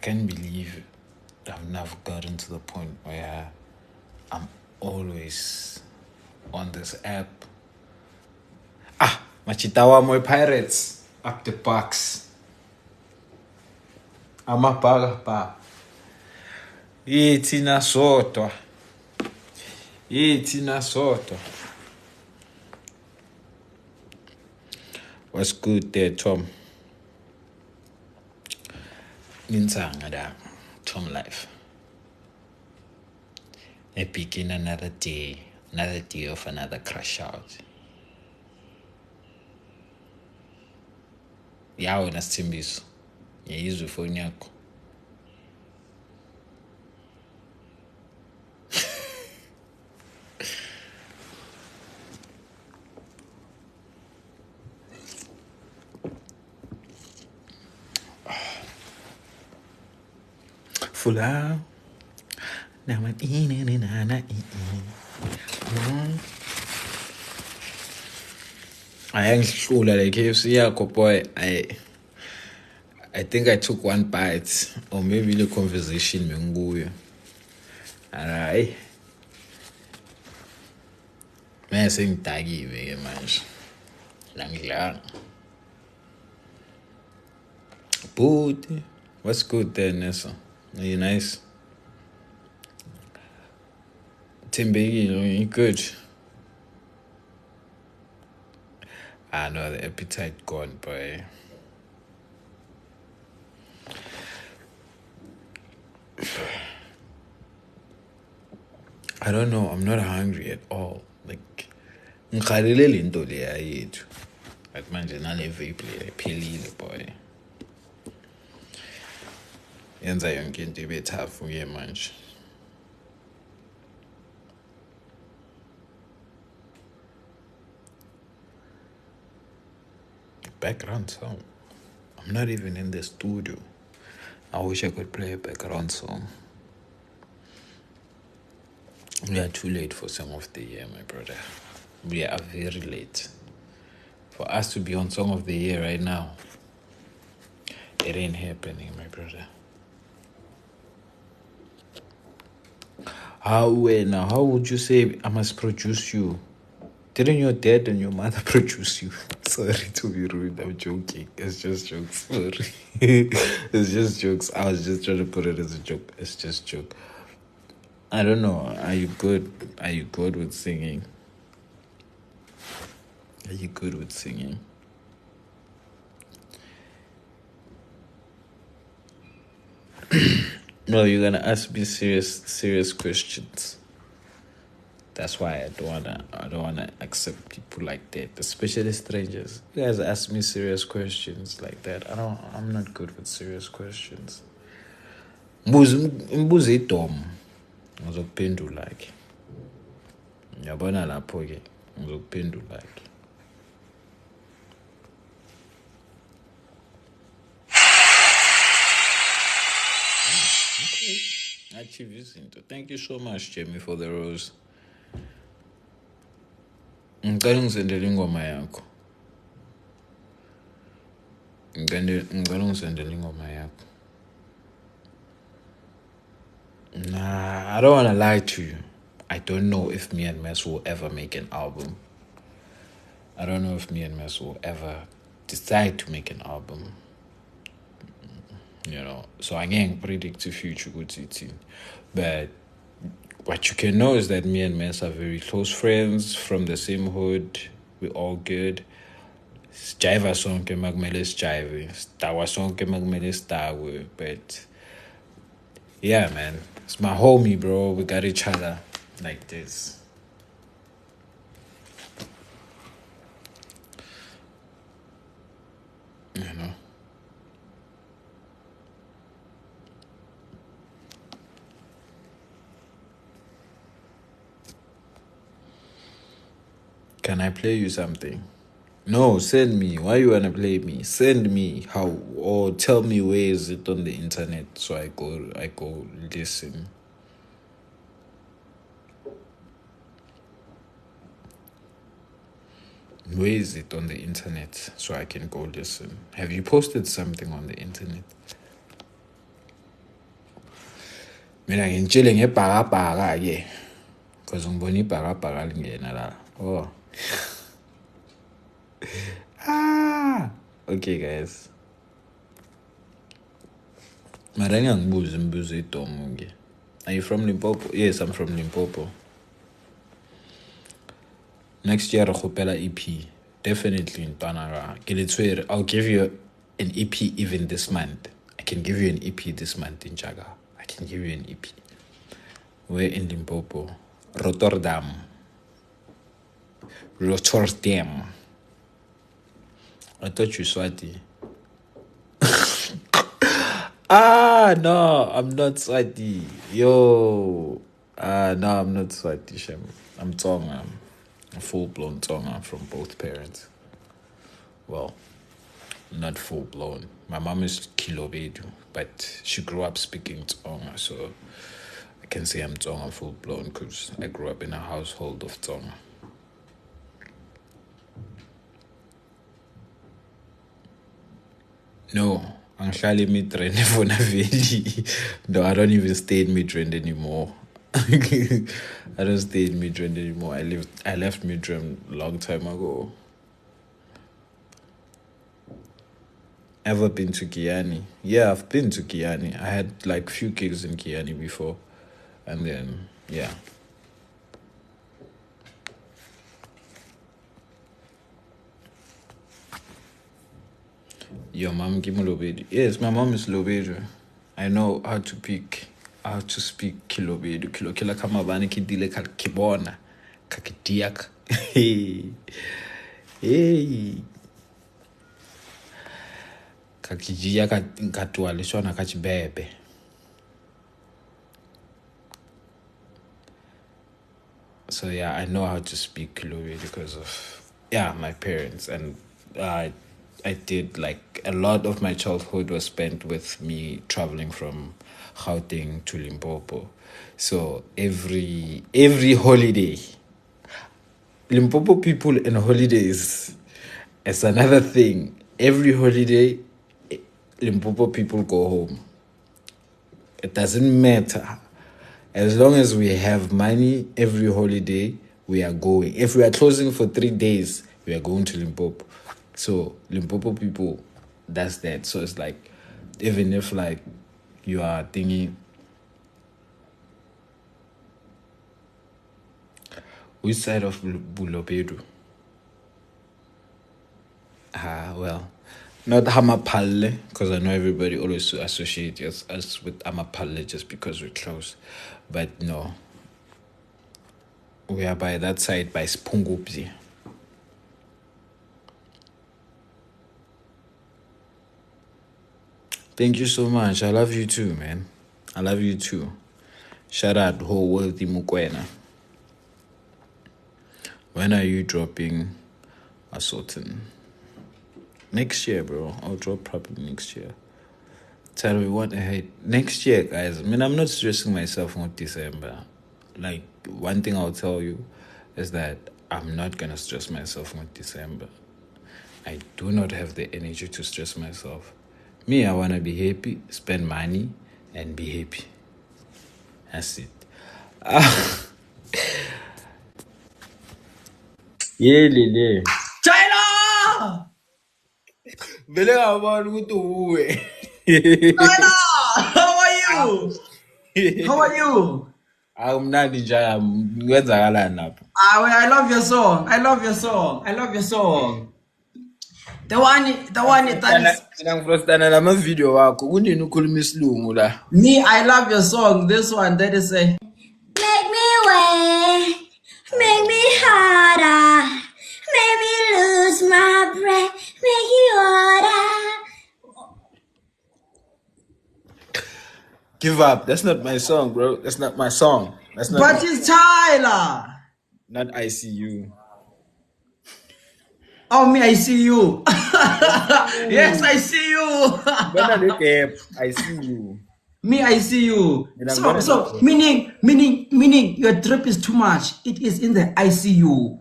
can't believe I've never gotten to the point where I'm always on this app. Machitawa Moy Pirates up the box. Amabhaga pa. Yithi nasodwa. What's good there, Tom? Ninsanga da, Tom Life. I begin another day of another crash out. Yawe nasithembiso. Ngiyizwe ifoni yakho. Fula. Now I'm I angihlula like KFC yakho boy. I think I took one bite or maybe the conversation menguyo. Alright. Man sengidakiwe manje. Langilanga. Booty. What's good there, Nessa? Are you nice? Timbeki, you good? I know the appetite gone, boy. I don't know. I'm not hungry at all. Like, ngikhalele into leya yethu. Like manje nale vape leya iphelile, boy. Yenza yonke into ibe tough kuye manje. Background song. I'm not even in the studio. I wish I could play a background song. We are too late for Song of the Year, my brother. We are very late. For us to be on Song of the Year right now, it ain't happening, my brother. How would you say I must produce you? Didn't your dad and your mother produce you? Sorry to be rude, I'm joking. It's just jokes. Sorry. It's just jokes. I was just trying to put it as a joke. It's just joke. I don't know. Are you good? Are you good with singing? Are you good with singing? No, you're gonna ask me serious questions. That's why I don't wanna accept people like that, especially strangers. You guys ask me serious questions like that. I'm not good with serious questions. Mbuzi idom. Ngizokuphendula ke. Ngiyabona lapho ke. Ngizokuphendula ke. Okay. Achieve izinto. Thank you so much, Jamie, for the rose. Ngicela ungisendele ingoma yakho. Nah, I don't want to lie to you. I don't know if me and Mess will ever make an album. I don't know if me and Mess will ever decide to make an album. You know, so I can't predict the future good eating. But what you can know is that me and Mess are very close friends from the same hood. We're all good. Jiva sonke magmele jive. Stawa sonke magmele stawe. But yeah, man. It's my homie, bro. We got each other like this. You know. Can I play you something? No, send me. Why you wanna play me? Send me how, or tell me where is it on the internet so I go listen. Where is it on the internet so I can go listen? Have you posted something on the internet? Mina ngitshele ngebhakabhaka ke. Because ngibona ibhakabhaka lingena la. Oh. Okay guys. Maranga ngibuze imibuzo idomo ke. Are you from Limpopo? Yes, I'm from Limpopo. Next year khopela EP. Definitely in Panara. I'll give you an EP even this month. I can give you an EP this month in Jaga. I can give you an EP. We're in Limpopo. Rotterdam. I thought you Swati. No, I'm not Swati. Yo. No, I'm not Swati, Shem. I'm Tonga. I'm full-blown Tonga from both parents. Well, not full-blown. My mom is Kilobedu, but she grew up speaking Tonga, so I can say I'm Tonga full-blown because I grew up in a household of Tonga. No, actually Midrand for Naveli. No, I don't even stay in Midrand anymore. I don't stay in Midrand anymore. I left Midrand a long time ago. Ever been to Kiani? Yeah, I've been to Kiani. I had like few gigs in Kiani before. And then, yeah. Your mom give me Lobedu. Yes, my mom is Lobedu. I know how to speak Kilobedu. Kila kama bani kidile kibona. Kakidiak. Hey. Kakijia katwalishwa kachibebe. So yeah, I know how to speak Kilobedu because of my parents, and I did like a lot of my childhood was spent with me traveling from Gauteng to Limpopo. So every holiday, Limpopo people and holidays is another thing. Every holiday, Limpopo people go home. It doesn't matter. As long as we have money, every holiday, we are going. If we are closing for 3 days, we are going to Limpopo. So Limpopo people, that's that. So it's like, even if like you are thinking, which side of Bulobedu? Well, not Hamapalle, because I know everybody always associates us with Hamapalle just because we're close. But no, we are by that side, by Spungupzi. Thank you so much. I love you too, man. I love you too. Shout out whole worthy Mukwena. When are you dropping a certain? Next year, bro. I'll drop probably next year. Tell me what I hate. Next year, guys. I mean, I'm not stressing myself on December. Like, one thing I'll tell you is that I'm not going to stress myself on December. I do not have the energy to stress myself. Me, I want to be happy, spend money, and be happy. That's it. Yeah, Lele. China! Bele abantu ukuthi uwe. China! How are you? How are you? Awumnandi njaya kwenzakalani lapho? I love your song. I love your song. I love your song. The one that is Mina ngifrustana nama video wakho. Kunini ukhuluma isilungu la? me. I love your song. This one that is a Make me wet, make me harder, make me lose my breath, make you harder. Give up. That's not my song, bro. That's not my song. That's not. but it's Tyler. Not ICU. Oh me, I see you. Yes, I see you. Bana the gap. I see you. Me, I see you. So meaning your drip is too much. It is in the ICU.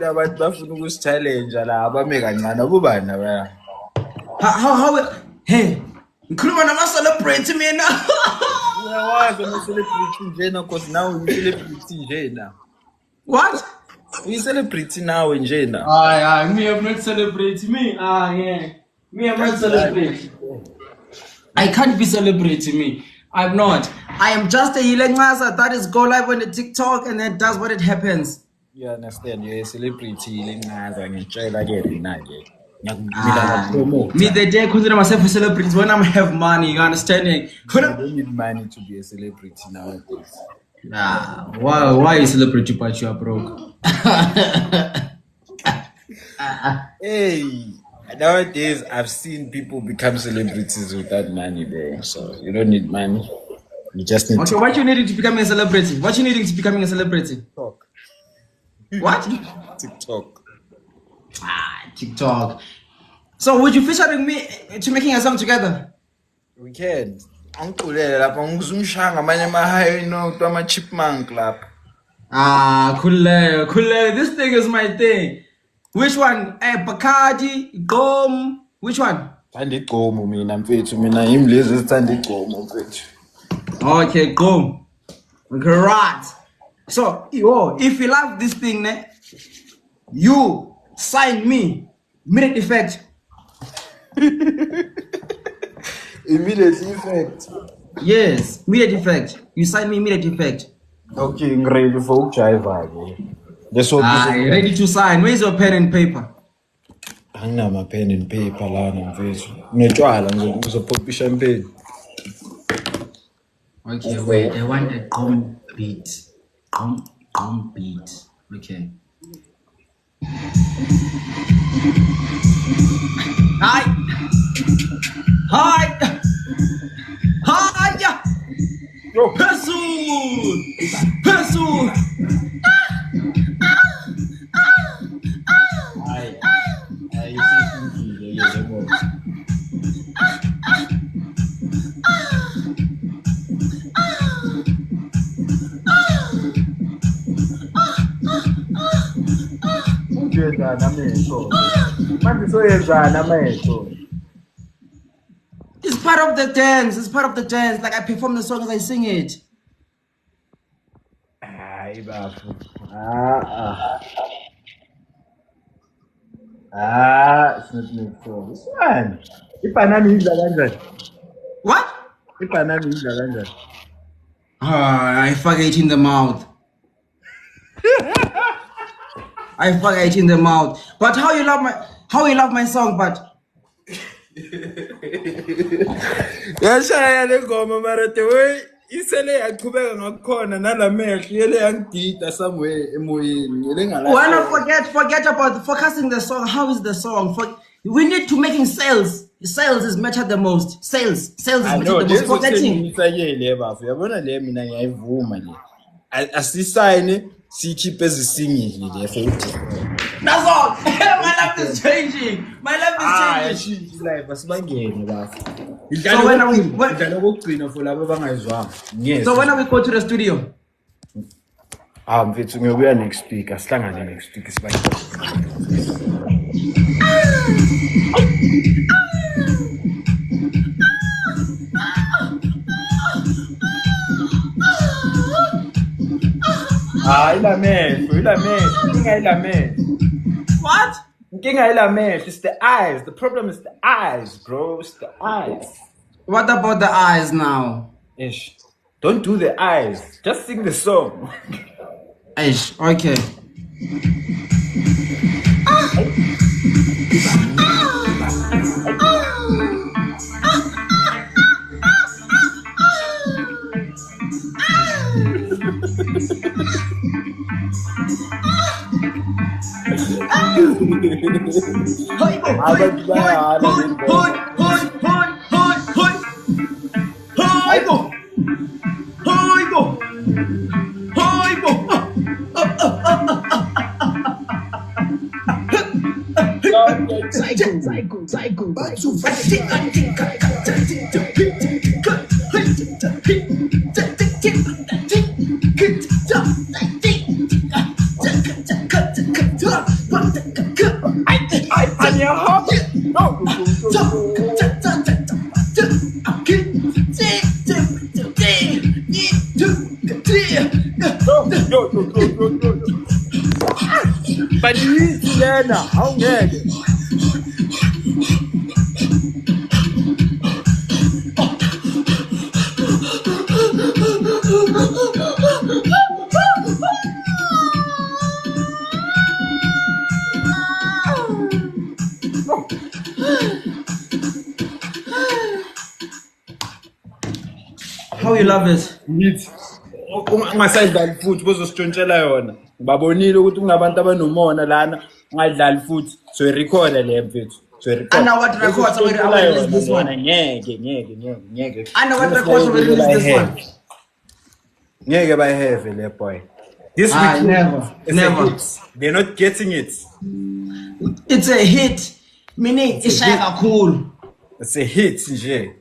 Abantu bafuna ukuchallenge la abame kancane kubani la. How hey, Ngikhuluma nama-celebrate mina. Uyawazi ama-celebrity njena because now uyi-celebrity njena. What? Uyi-celebrity nawe njena. Me, I'm not celebrating. Me, yeah. Me, I'm not celebrating. I can't be celebrating me. I'm not. I am just a Yilengaza that is go live on the TikTok and then does what it happens. You understand? You're a celebrity. Ngitshela ke mina ke. Me, the day I consider myself a celebrity when I have money. You understanding? You don't need money to be a celebrity nowadays. Why you celebrity but you are broke? Hey, nowadays I've seen people become celebrities without money, bro. So you don't need money. You just need. Okay, what you needing to become a celebrity? What you needing to becoming a celebrity? TikTok. What? TikTok. TikTok. So would you featuring me to making a song together? We can. Angicule lapha ngizumshanga amanye ama-high note ama-chipmunk lapha. Cool. This thing is my thing. Which one? Bacardi, Gom. Which one? Thanda igqomo mina mfethu, mina yimi lezi ezithanda igqomo mfethu. Okay, Gom. Okay, right. So, if you love this thing, you sign me. Immediate effect. Immediate effect. Yes, immediate effect. You sign me immediate effect. Okay, I'm ready for jive. That's what ready to sign. Where's your pen and paper? Anginama pen and paper lana mfethu. Ngetshwala ngizopopha champagne. Okay, wait. I want a drum beat. Drum beat. Okay. Hi. Yo. Pesu. It's part of the dance. It's part of the dance. Like I perform the song as I sing it. It's not me. This one. What? I fuck it in the mouth. I fuck it in the mouth. But how you love my song, but yashaya le ngoma mara the way isele yaqhubeka ngakhona nalamehlo yele yangidida somewhere emoyeni yele ngala. why not forget about focusing the song? How is the song? We need to making sales. Sales is matter the most. Sales is matter the most. Forgetting. Isayele bafu yabona le mina ngiyayivuma le. Asisayine sikhiphe ezisingile futhi. That's all. My life is changing. Changing life asibangene bafu. So when are we kokugcina for labo bangayizwanga. Yes. So when are we go to the studio? Mfethu ngiyobuya next week. Asihlangane next week sibangene. What? It's the eyes. The problem is the eyes, bro. It's the eyes. What about the eyes now? Ish. Don't do the eyes. Just sing the song. Ish. Okay. But yithi lena awungeke. How you love it? Yithi ungasadlali futhi bozositshontshela yona. Ngibabonile ukuthi kungabantu abanomona lana ungadlali futhi so record le mfethu. So record. I know what records already released this one. Ngeke. I know what records already released this one. Ngeke bayihave le boy. This week never. They're not getting it. It's a hit. Meaning ishaya kakhulu. It's a hit nje.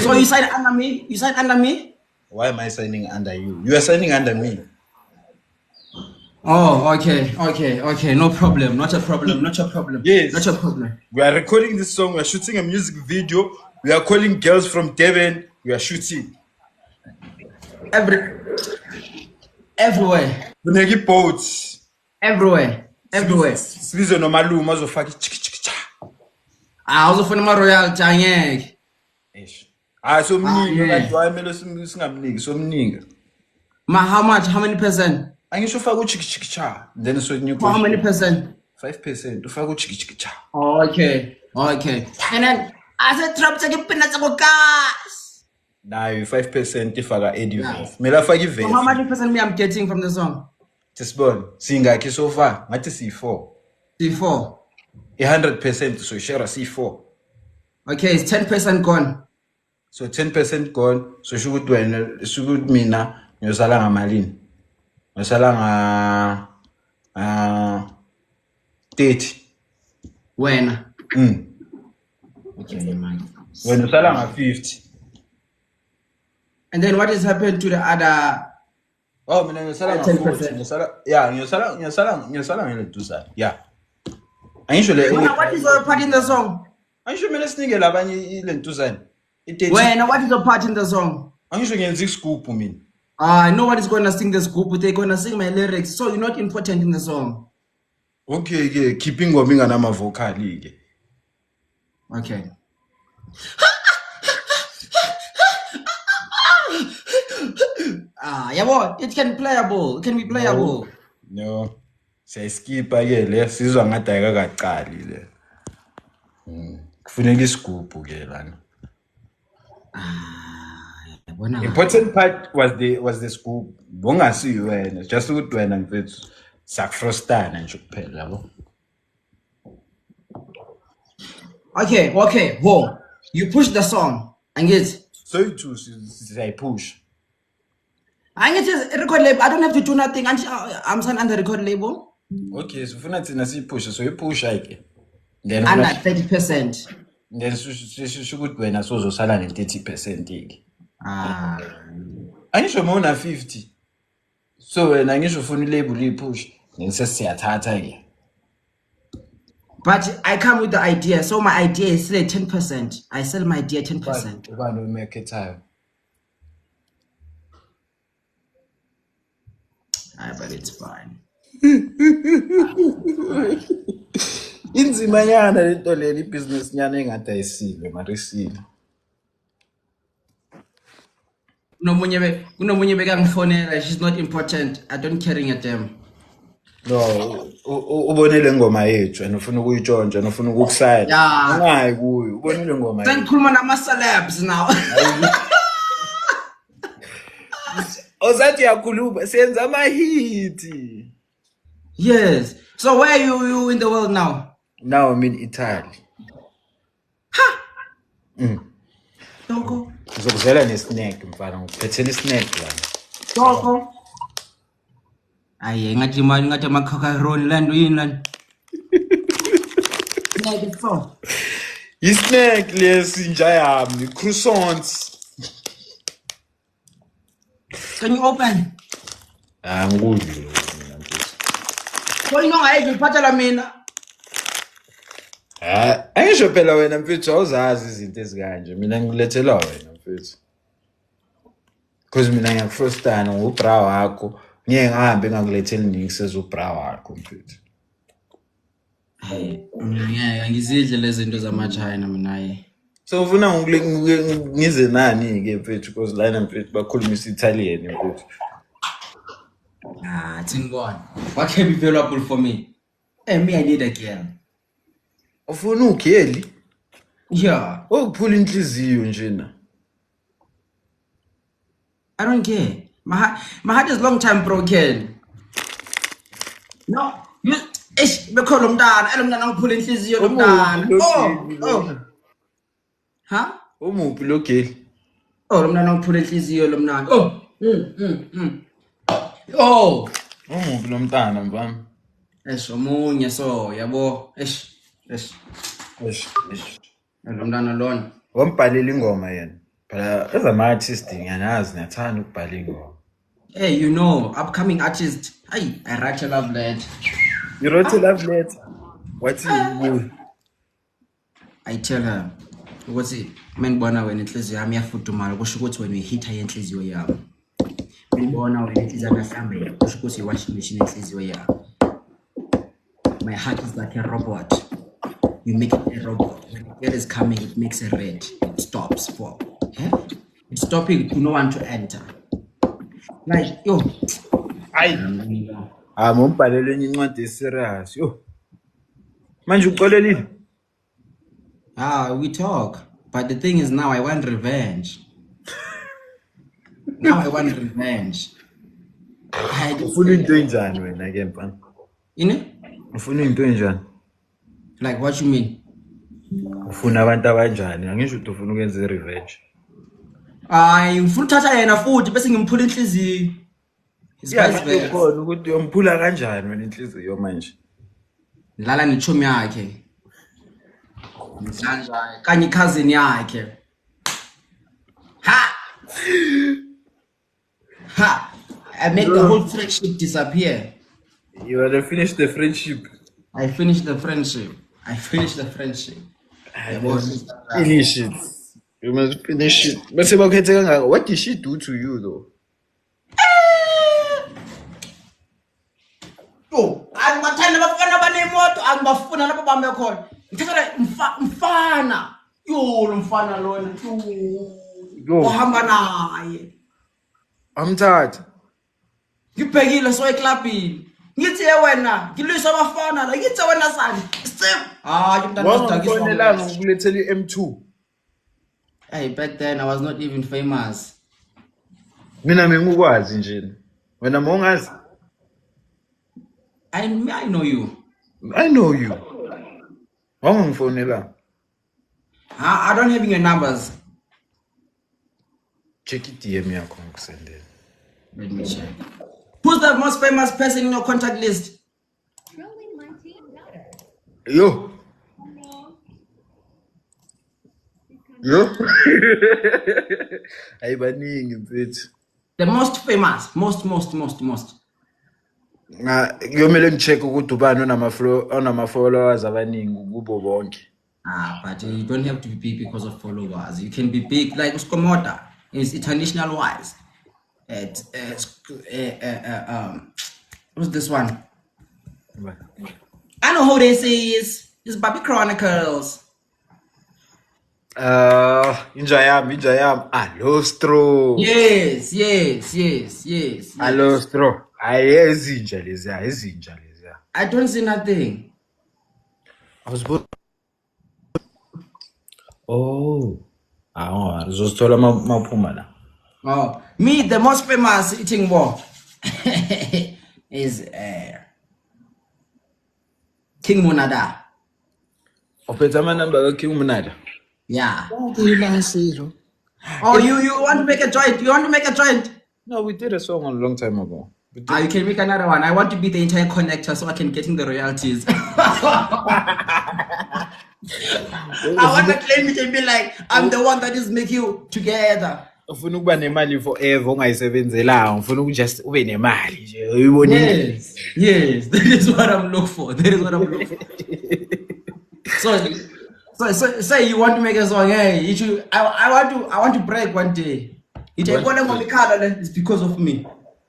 So you signed under me? You signed under me? Why am I signing under you? You are signing under me. Oh, okay. No problem. Not a problem. Yes. Not a problem. We are recording this song. We are shooting a music video. We are calling girls from Devon. We are shooting. Everywhere. We make boats. Everywhere. Sibizo nomaluma azofaka ichikichikicha. Uzofuna ama royalty angeke. So mningi kanti wayemelo singamniki so mningi. How much? How many percent? Angisho ufaka uchikichikicha. Then so new How many percent? 5% ufaka uchikichikicha. Okay. And then as a trap take peanuts go gas. Nayo 5% ifaka edive. Mela faka ive. How many percent me I'm getting from the song? Tisibone singakhi so far ngathi si4. C4. 100% so share C4. Okay, it's 10% gone. So 10% gone. So shukuthi wena shukuthi mina ngiyosala ngamalini. Ngiyosala nga 30. Wena. Okay, man. Wena usala nga 50. And then what has happened to the other? Oh, mina ngiyosala nga 40. Ngiyosala ngele duzana. Yeah. Angisho le What is your part in the song? Angisho mina sinike labanye ile ntuzana. Wena, what is your part in the song? Angisho ngenza iscoop mina. Nobody's gonna sing the scoop, but they're gonna sing my lyrics. So you're not important in the song. Okay, ke keeping ngoma ingana vocal ke. Okay. Yabo, it can be playable. No. Siyaskipa ke le sizwa ngathi ayikaqali le. Kufuneka isigubhu ke lana. Important part was the scoop. Bongasi wena, just ukuthi wena mfethu sakfrostana nje kuphela yabo. Okay. Whoa. You push the song. Angithi. So you too siyayipush. Angithi record label. I don't have to do nothing. I'm signed under record label. Okay, so funa thina siyipush, so you push ke. Then under 30%. Then shukuthi wena sozosala ne30% ke. Angisho mona 50. So wena ngisho ufuna ilabel ipush, then sesiyathatha ke. But I come with the idea. So my idea is still 10%. I sell my idea 10%. Ubani uMekhethayo? But it's fine. Inzimanyana lento leli business nyana engathi ayisile marisile. Kunomunye bekangifonela, she's not important. I don't caring at them. No, ubonile ngoma yethu and ufuna ukuyitshontsha nofuna ukukusayida. Ungayi kuyo, ubonile ngoma yethu. Sengikhuluma nama celebs now. Ozathi yakhuluma senza ama hit. Yes. So where are you in the world now? Now I'm in Italy. Doko. Ngizokuzela nesnack mfana, ngikuphethela isnack la. Doko. Aye, ngathi macaroni land yini land. Snack so. Isnack lesi nja yami, croissants. Can you open? Ngikudli lo mina. So you know I ngiphatha la mina. Angisho phela wena mfethu awuzazi izinto ezikanje. Mina ngilethela wena mfethu. Because mina ngiyakufrustana ngubra wakho. Ngeke ngahambe ngangilethela niksi ezubra wakho mfethu. Hey, ngeke angizidle lezi zinto zama-China mina So ufuna ngize nani ke mfethu because lana mfethu bakhuluma isi-Italian mfethu. Tingibona. What can be available for me? Hey, me I need a girl. Ufuna ukheli? Yeah, Ukuphula inhliziyo nje na. I don't care. My heart is long time broken. No, you bekhona umntana, umntana ngiphula inhliziyo lo mntana. Oh. Huh? Umuphi lo kheli? Oh, lo mntana ngiphula inhliziyo lo mntana. Oh. Oh. Umuphi lo mntana mfana? Omunye so, yabo. Lo mntana lona. Wambhalela ingoma yena. Phela ezama-artist ngiyanazi ngiyathanda ukubhala ingoma. Hey, you know, upcoming artist. Hey, I write a love letter. You wrote a love letter? What's it? I tell her, ukuthi menibona wena inhliziyo yami yafudumala kusho ukuthi wena uyihitha yenhliziyo yami. Menibona wena inhliziyo yami yahlambe kusho ukuthi iwashing machine inhliziyo yami. My heart is like a robot. You make it a robot. When the girl is coming, it makes a red. It stops for. It's stopping to no one to enter. Like, yo. Mumbhalele enye incwadi serious. Yo. Manje uxolelile? We talk. But the thing is now I want revenge. Now I want revenge. Ufuna into enjani wena ke mfana? Yini? Ufuna into enjani? Like what you mean? Ufuna abantu abanjani? Angisho ukuthi ufuna ukwenza revenge. Ngifuna uthatha yena futhi bese ngimphula inhliziyo. Khona ukuthi uyomphula kanjani wena inhliziyo manje? Dlala nechomi yakhe. Mhlanja kanye cousin yakhe. I make the whole friendship disappear. You want to finish the friendship? I finished the friendship. Finish it. You must finish it. But what did she do to you though? Angibathanda abafana abanemoto, angibafuna lapho bambe khona. Ngithatha mfana. Yo, lo mfana lona. Ohamba naye. Amthatha. Ngibhekile so eclubini. Ngithi wena, ngilwisa abafana la, ngithi wena sani. Step. Umntana usidakisa. Wonelanga ukulethela iM2. Hey, back then I was not even famous. Mina ngikwazi nje. Wena mongazi? I know you. I know you. Wangifonela. I don't have your numbers. Check it DM yakho ngikusendela. Let me check. Who's the most famous person in your contact list? Yo. Ayibaningi mfethu. The most famous, most. Kuyomela ngicheck ukuthi ubani onama followers abaningi kubo bonke. But you don't have to be big because of followers. You can be big like Uskomota. It's international wise. What's this one? I know who this is. It's Bobby Chronicles. Injayam. Alostro. Yes. Alostro. Ezinja leziya. I don't see nothing. I was born. Uzosithola maphuma la. Oh, me the most famous eating war is King Munada. Ophethe amanamba kaKing Munada. Yeah. Oh, you want to make a joint? No, we did a song a long time ago. You can make another one. I want to be the entire connector so I can get in the royalties. I want to claim it and be like, I'm the one that is making you together. Ufuna ukuba nemali forever ungayisebenzelanga, ufuna just ube nemali nje. Uyibonile? Yes, that is what I'm looking for. So say you want to make a song, hey, you should, I want to break one day. It's because of me.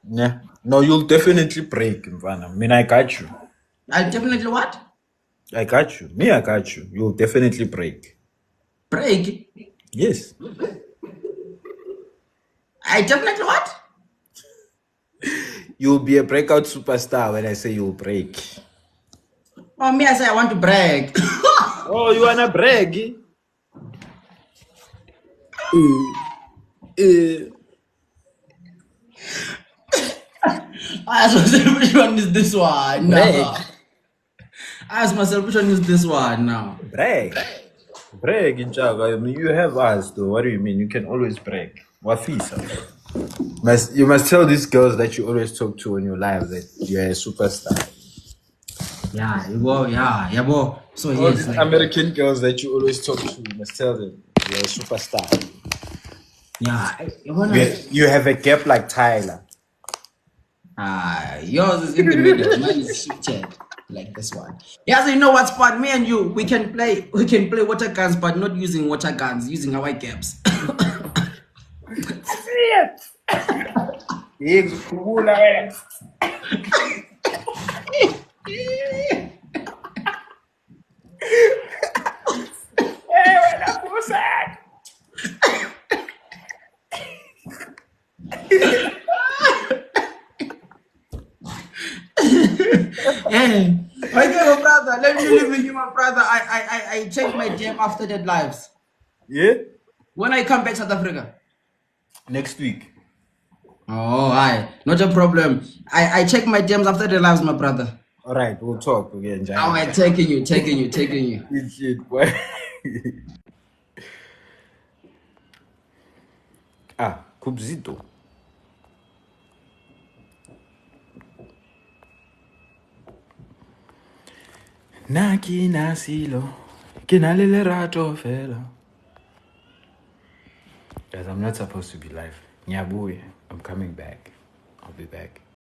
Yeah. No, you'll definitely break, Mvana. I mean, I got you. I definitely what? I got you. Me, I got you. You'll definitely break. Break? Yes. I definitely what? You'll be a breakout superstar when I say you'll break. Oh, me, I say I want to break. Oh, you wanna brag? I ask myself which one is this one now. Break. I ask myself which one is this one now. Brag. Brag, Inchaga. I mean, you have us, though. What do you mean? You can always brag. Wafisa. You must tell these girls that you always talk to in your life that you're a superstar. Yeah, boy. So All yes, these like, American girls that you always talk to, you must tell them you're a superstar. You have a gap like Tyler. yours is in the middle. Mine is shifted like this one. Yeah, so you know what's fun? Me and you, we can play water guns, but not using water guns, using our gaps. Hey, okay, my brother. Let me live with you, my brother. I check my DM after that lives. Yeah? When I come back South Africa. Next week. Oh, hi. Not a problem. I check my DMs after the lives, my brother. All right, we'll talk again. Oh, I'm taking you. Shit, boy. Kubzito. Naki nasilo, kinalele rato fela. Guys, I'm not supposed to be live. Nyabuye, I'm coming back. I'll be back.